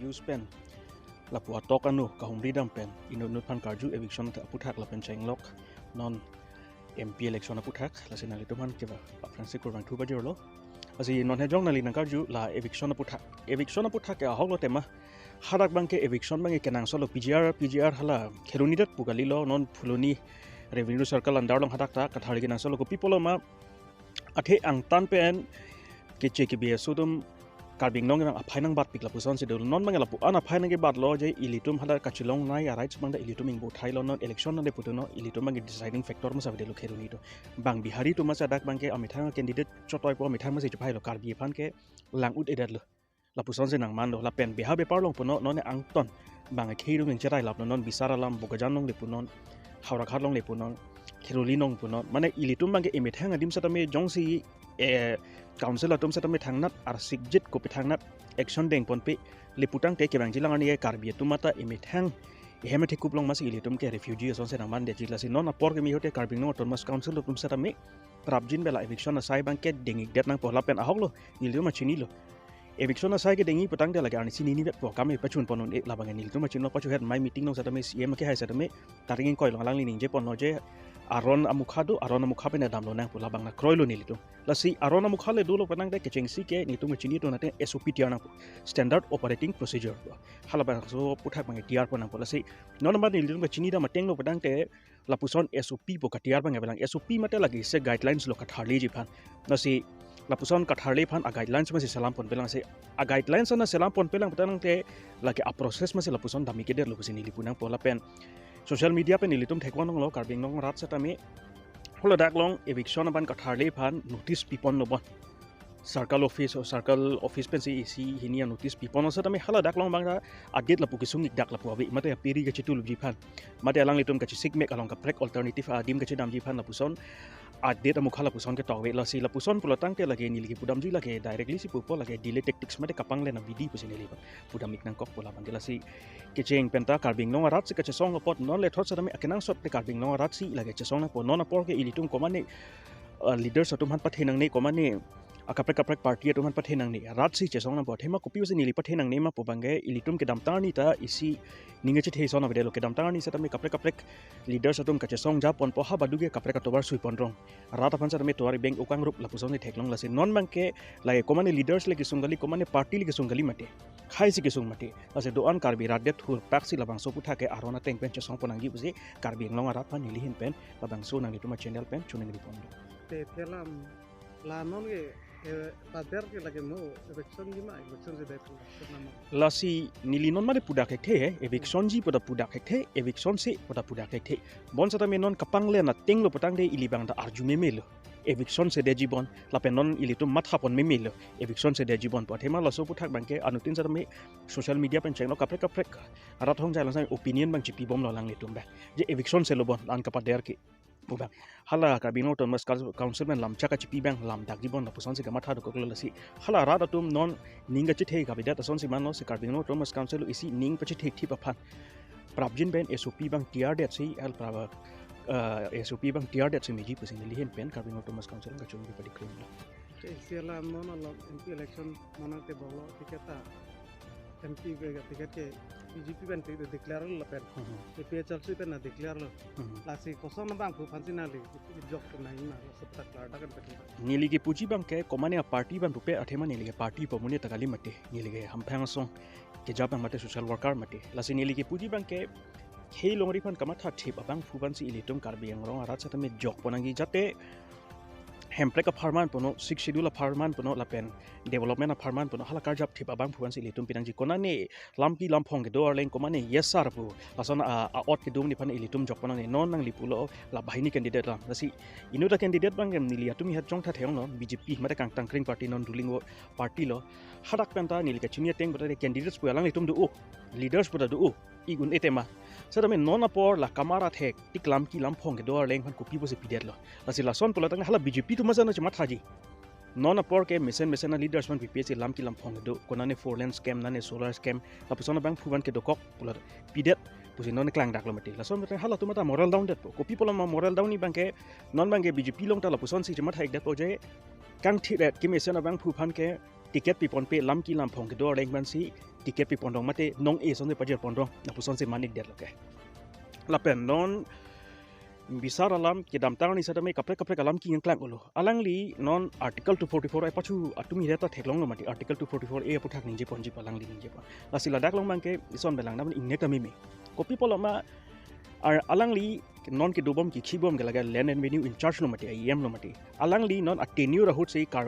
news pen la pu tok anu ka humri dam pen inut phan karju eviction ta puthak la pen chenglok non MP election puthak la sinali to man keba Francis Kurban thu bajor lo asi non he jong nali nang karju la eviction puthak ya hok lo tema harak bangke eviction bange kenang solo PGR hala kheruni dat pugali lo non phuloni revenue circle andar long hadak ta kathari kenang solo ko people ma athe ang tan pen ke che ke be sudum karbing nong nang aphai nang bat pikla puson sidul non mangela pu ana phai nang ge bat lo je ilitum hada kachilong nai ya rights bang da ilitum ing bo thai lo non election non de putuno ilitum bang deciding factor ma sabde lo kheruni to bang bihari to ma sadak bang ke amithang candidate chotoi po amithang ma se chupai lo karbi phan ke lang ut edat lo la puson se nang man lo la pen biha be parlong puno non ang ton bang kheiru ning cherai lap non bisara lam bogajan nong le punon hawra kharlong le punon kheruli nong punon mane ilitum bang ke emithang adim satame jongsi council atom satame thangnat ar sigjit ko pithangnat action deng ponpe liputang te ke bang jilang ani karbi tumata emithang hemate kuplong mas ilitum ke refugee son se naman de jila si non apor ke mi hote karbing no ton mas council atom satame prabjin bela eviction asai bang ke dengi det nang pohla pen ahok lo ilitum machini lo eviction asai ke dengi petang de lagi ani sini ni vet po kami pachun ponon ek labang ani ilitum machino pachu het mai meeting no satame cm ke hai satame taringin koi long lang lining je pon no je aron amukha pe na dam lo nang pula bang na kroilo ni litum lasi aron amukha le dulo panang de kecheng si ke ni tu machini to na te SOP tiar na standard operating procedure hala bang so puthak bang tiar panang pula si non ba ni litum machini da mateng lo padang te lapuson SOP po ka tiar bang belang SOP mate lagi se guidelines lo ka tharli ji phan lasi lapuson ka tharli phan a guidelines ma si salam pon belang se a guidelines na salam pon belang padang te lagi a process ma si lapuson dami ke der lo si ni lipunang pola pen social media pe nilitum thekwan lo karbing nong rat satame holo dak long eviction ban katharle phan notice pipon no bon circle office pen si hinia notice pipon so tame hala dak long banga agit la pukisung ik dak la pu abi mate peri ga chitul ji phan mate alang litum ka chi sigmek along ka break alternative adim ka chi dam ji phan la puson adet amu khala puson ke tawe la si la puson pulatang te lage nilgi pudam ji lage directly si pupo lage delay tactics mate kapang le na bidi pusin le pudam ik nang kok pula bandela si ke cheng penta karbing nong rat si ka chong pot non le thot sadame akenang sot te karbing nong rat si lage chong na po non apor ke ilitum komane leaders atum han pathenang ne komane akaprek party atum han pathenang ne rat si chong na po thema kopi usin nili pathenang ne ma po bange ilitum ke dam tarni ta isi ninge che thei sona vedelo ke dam tarni satame kaprek leaders atum ka chong ja pon po ha baduge kaprek tobar sui pon rong rat aphan satame toari bank ukang rup la puson ne theklong la si non bangke lage komane leaders le ki sungali komane party le ki sungali mate khai si ki sung mate ase doan karbi radde thur paksi labang so putha ke arona teng pen chong ponangi busi karbi nglong rat pan nili hin pen labang so nang lituma channel pen chuning ri pon te telam la non ge pader ke lage mo election ji ma election je dai nama lasi nili non made pudak the eviction ji pada pudak the eviction se pada pudak the bon sata me non kapang le na teng lo patang de ilibang da arjume melo eviction se de jibon la penon ilitum mathapon me melo eviction se de jibon pathema la so puthak bangke anutin sata me social media pen cheng lo kaprek arat hong jai lang opinion bang chipi bom lo lang litum ba je eviction se lo bon lan kapader ke bang hala karbino to mas council men lam chaka chipi bang lam dak jibon la puson se ga matha ko la si hala ra datum non ninga chi thei ga bida ta son si man no se karbino to mas council isi ning pachi thei thi pa phan prabjin ben SOP bang tiar det si al prava SOP bang tiar det si meji pusin li hen pen karbino to mas council ga chung bi padi krim la ke siala non lo MP election mana te bolo tiketa MP ga tiket ke BJP ben te declare la pen PHL su pen na declare lo la si koson bang pu fansinali jok na ina sabta klar dakan pen nili ki puji bang ke komane party ban rupe athema nili ke party pomune tagali mate nili ke hamphang song ke jabang mate social worker mate lasi nili ki puji bang ke hei longri phan kamatha thip abang phuban si ilitum karbi angrong arat satame jok ponangi jate hemplek farman pono 6 schedule farman pono lapen development farman pono hala karjap thipa bang phuan si litum pinang ji konani lampi lamphong ke dor leng komani yesar pu lason a ot ke dum ni phan ilitum jokpana ni non nang lipulo la bahini candidate ram rasi inuta candidate bang gem nilia tumi hat jong tha theong no BJP mate kang tangkring party non ruling party lo hadak penta nilika chunia teng botare candidates pu alang litum du leaders pu du igun etema sadame non apor la kamara thek tiklam ki lamphong ke dor leng phan kopi bo se pidet lo lasi lason pola tang hala BJP tu mazana chama thaji non apor ke mission na leaders man PPC lam ki lam phong do konane 4 lane scam nane solar scam la pusona bang phuban ke dokok pular pidet pusi non klang dak lo mati la son hala tu mata moral down det ko people ma moral down ni bangke non bangke BJP long ta la puson si chama thaik det po je kang thi det ki mission bang phu phan ke tiket pi pon pe lam ki lam phong ke do reng ban si tiket pi pon dong mate nong e son de pajer pon dong na puson se manik der loke la pen non bisar alam ke dam tang ni sadame kapre alam ki ngklang ulo alang li non article 244 ai pachu atumi reta theklong no mati article 244 e puthak ninje ponji palang li ninje pa la sila dak long mangke ison belang nam inne kami me kopi polama ar alang li non ke dobom ki khibom galaga land and venue in charge lo mati IM lo mati alang li non ateniu rahut sei kar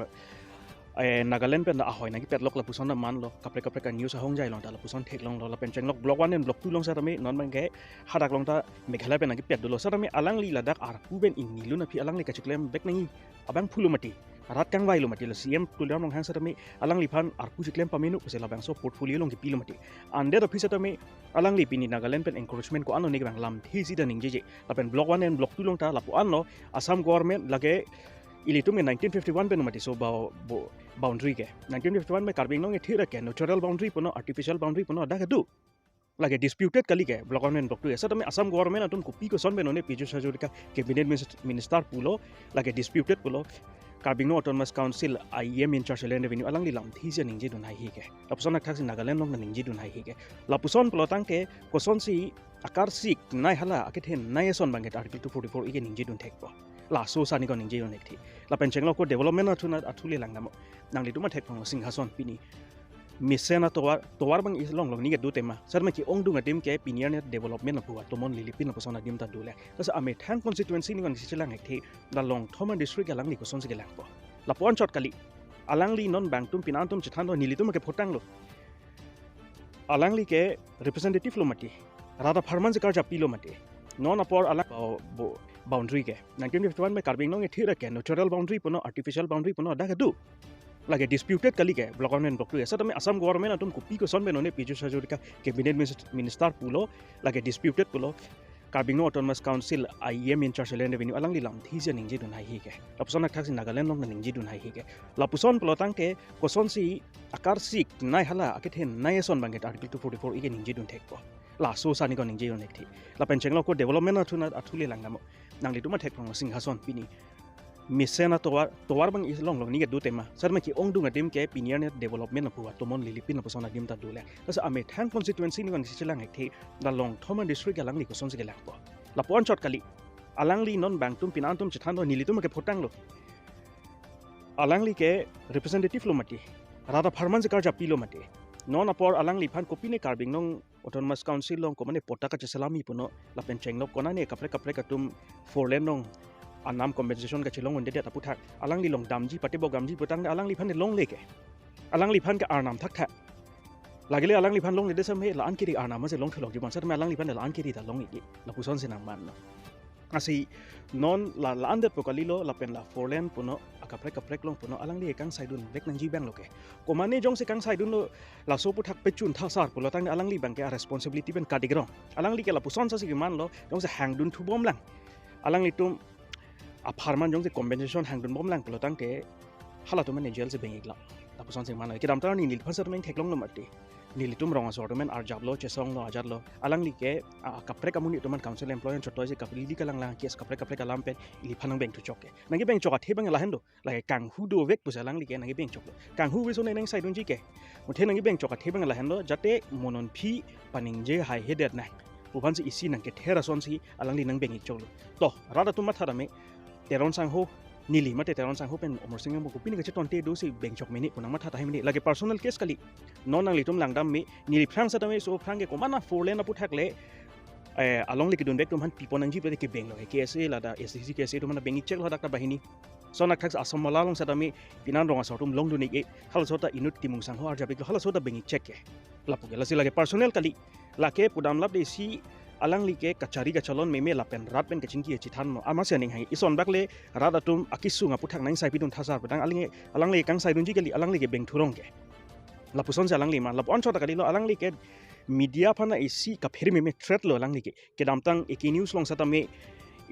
Nagaland pen ahoy nagi pet lok la puson na man lo kapre ka news hong jai long ta la puson thek long lo la pen cheng lok block 1 and block 2 long sa tame non man ge hadak long ta meghalaya pen nagi pet do lo sa tame alang li ladak ar pu ben in nilu na phi alang li ka chiklem bek nangi abang phulu mati rat kang vai lo mati la CM tuliam long hang sa tame alang li phan ar pu chiklem pamenu se la bang so portfolio long ki pi lo mati ande da phi sa tame alang li pini Nagaland pen encouragement ko ano ni bang lam thi si da ning je la pen block 1 and block 2 long ta la pu an lo Assam government lage ilitum in 1951 pen mati so boundary ke 1951 में कार्बिंग नोंगे ठीक रखे natural boundary पनो artificial boundary पनो अदा कदू लगे disputed कली के block one block 2 ऐसा तो मैं असम गवर्नमेंट अतुम कुपी को सन बेनो ने पीजू सजोर का कैबिनेट मिनिस्टर पुलो लगे डिस्प्यूटेड पुलो कार्बिंग नो autonomous council IEM in charge land revenue अलंग लिलाम थी से निंजे दुनाई ही के लपुसन अठाक से नागालैंड लोग निंजे दुनाई ही के लपुसन प्लोटांग के कोसन सी आकार सिक नाय हला आके थे नाय सोन बांगे आर्टिकल 244 इके निंजे दुन थेक पो la so sani ko ningje yon ekthi la pencheng lo ko development athuna athule langnamo nangli tuma thek phang singhason pini misena towar bang is long ni ge du tema sarma ki ong du ngatim ke pinier net development na puwa tomon lilipin na posona dim ta dule asa ame thang constituency ni ngi silang ekthi la long thoma district alang ni ko son se gelang po la pon chot kali alang li non bang tum pinan tum chithan do nilitum ke photang lo alang li ke representative lo mati rada farman se karja pilo mati non apor alang boundary के 1951 में कार्बिंग नोंगे ठीक रखे natural boundary पनो artificial boundary पनो अदा कदू लगे disputed कली के block one block 2 ऐसा तो मैं असम गवर्नमेंट अतुम कुपी को सन बेनो ने पीजू सजोर का कैबिनेट मिनिस्टर पुलो लगे डिस्प्यूटेड पुलो कार्बिंग नो autonomous council IEM in charge land revenue अलंग लिलाम थी से निंजे दुनाई ही के लपुसन अठाक से नागालैंड लोग निंजे दुनाई ही के लपुसन प्लोटांग के कोसन सी आकार सिक नाय हला आके थे नाय सोन बांगे आर्टिकल 244 इके निंजे दुन थेक पो la so sani ko ningje yon ekthi la pencheng lo ko development athuna athule langnamo nangli tuma thek phang singhason pini misena towar bang is long ni ge du tema sarma ki ong du ngatim ke pinier net development na puwa tomon lilipin na posona dim ta dule asa ame thang constituency ni ngi silang ekthi la long thoma district alang ni ko son se gelang po la pon chot kali alang li non bang tum pinan tum chithan do nilitum ke photang lo alang li ke representative lo mati rada farman se karja pilo mati non apor alang li phan kopi ne कार्बिंग नों autonomous council long ko mane potaka che salami puno la pencheng no kona ne kapre katum forlen nong anam compensation ka chilong onde ta puthak alang li long damji pate bo gamji putang alang li phan long leke alang li phan ka arnam thak tha lagile alang li phan long de sam he la an kiri arnam se long thlok jibon sar me alang li phan la an kiri ta long iki la puson se nang man no asi non la ande pokalilo la pen la forlen puno kapre long puno alang li kang saidun bek nang ji bang loke komane jong se kang saidun lo la so puthak pechun tha sar pulo tang alang li bang ke responsibility ben kadigro alang li ke la puson sa si man lo jong se hang dun thu bom lang alang li tum a farman jong se compensation hang dun bom lang pulo tang ke hala to man jail se beng igla la puson se man ke dam tar ni nil phasar men theklong no mati nilitum rong asor men ar jablo chesong lo ajar lo alang li ke kapre kamuni to man council employee chotoi se kapli li kalang lang kes kapre kalam pen ili phanang beng tu choke nangi beng choka the beng la hendo la kang hu do vek pu alang li ke nangi beng choklo kang hu we so neng sai dun ji ke muthe nangi beng choka the beng la hendo jate monon phi paning je hai hedet na puban si isi nang ke thera son si alang li nang beng ik choklo to rada tu mathara me teron sang ho nili mate teron sang ho pen omor singam ko pini ke tonte do si beng chok meni punang matha tai meni lage personal case kali non nang litum langdam me nili phrang sa tame so phrang ke komana forlen apu thakle along like dun bek tum han pipon anji pe ke beng lo ke se la da SCC ke se tum na bengi check lo dak ta bahini so nak thak asam mala long sa tame pinan rong asor tum long du ni ke hal so ta inut timung sang ho ar jabe hal so ta bengi check ke lapu ke la si lage personal kali la ke pudam lap de si alang li ke kachari ka chalon meme lapen rat pen kaching ki chithan no ama se ning hai ison bakle rat atum akisu nga puthak nang sai pidun thasar padang alang li kang sai dun ji ke li alang li ke beng thurong ke la puson se alang li ma la on chota kali lo alang li ke media phana isi ka phir meme threat lo alang li ke damtang ek news long sata me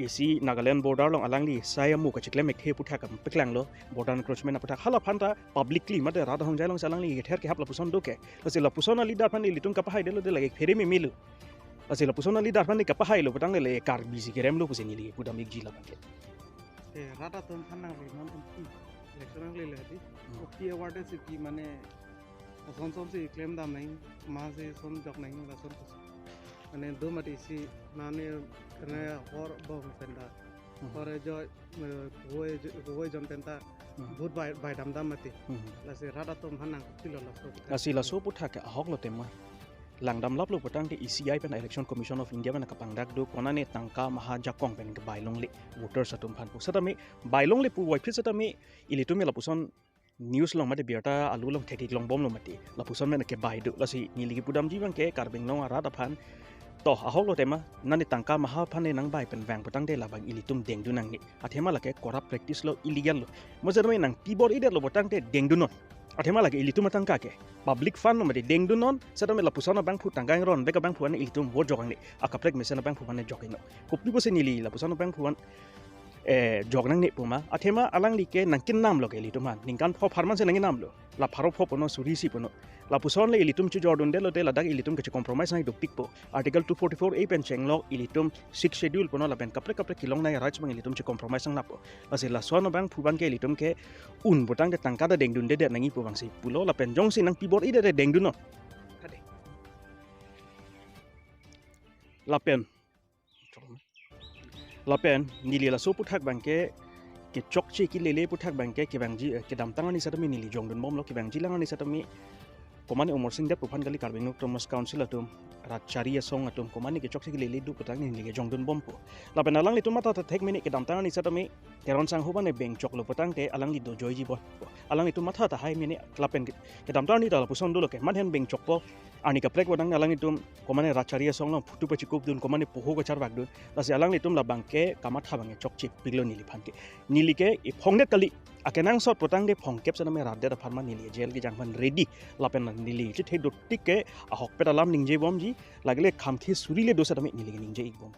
isi Nagaland border long alang li sayamu ka chiklem ek the puthak kam peklang lo border encroachment na puthak hala phanta publicly mate rat hong jai long salang li ke ther ke hap la puson do ke la se la puson ali dar phan li litung ka phai de lo de lage phire me melu asila pusona li darpan ni kapahai lo patang le kar bisi kerem lo puseni li pudam ik jila bangke rata tum phanang li non tum election ले लेती okay वाटे से की माने सोन से claim दाम नहीं मां से सोन जक नहीं लासन माने दो मटी सी नाने करने और बहु पेंदा और जो वो जन पेंता बहुत बाय दाम मती लासे राडा तो हना kilo lasi la so puthak ke ahok lo tema langdam lap lo potang ke ECI pen Election Commission of India pen kapangdak do konane tangka maha jakong pen ke bailong le voter satum phan pu satame bailong le pu wai phit satame ilitum la puson news long mate biata alu long thekik long bom lo mate la puson men ke bai do lasi niligi pudam jiwang ke karbeng long ara da phan to ahok lo tema nani tangka maha phane nang bai pen wang potang de la bang ilitum deng du nang ni athema la ke corrupt practice lo illegal lo mojadame nang tibor ide lo potang te deng du non athema lagi ilitum matang kake public fund nomadi deng du non sadame la pusana bang phu tanggang ron beka bang phuan ilitum vote jogang ni akaprek mesena bang phuan jogino kopi bose nili la pusana bang phuan jognang ni puma athema alang like nangkin nam lo ke ilitum han ningkan pho farman se nangin nam lo la pharo pho pono surisi pono la puson le ilitum chu jordon de lo de la dak ilitum ke compromise nai do pikpo article 244 a pen cheng lo ilitum 6 schedule pono la pen kapre kilong nai rights bang ilitum che compromise sang lapo la se la sono bang phuban ke ilitum ke un botang de tangka da dengdun de nangi pu bang si pulo la pen jong si nang pibor ide de dengdun no kade la pen nili la so puthak bang ke chokchi ki lele puthak bang ke bang ji ke dam tangani satami nili jongdun bom lo ke bang ji langani satami komani umur sing dep puphan kali karbeng Thomas council atum ratchari song atum komani ke chokchi ki lele du putang ni lige jongdun bom po la pen alang li tu mata thek mini ke dam tangani satami keron sang hobane beng chok lo putang te alang li do joy ji bo alang itu mata ta hai mini klapen ke dam tangani da la puson do lo ke man hen beng chok po ani ka prek wadang alang itu komani ratchari song lo putu pe chikup dun komani poho ga char bak dun lasi alang li tum la bangke kamatha bange chokchi piglo nili phanke nili ke i phongnet kali akenang sot potang de phongkep saname radde da pharma nili jel ki jangman ready lapen nili che the do tik ke ahok pe dalam ningje bom ji lagle khamthi surile dosa tame nili ningje ik bom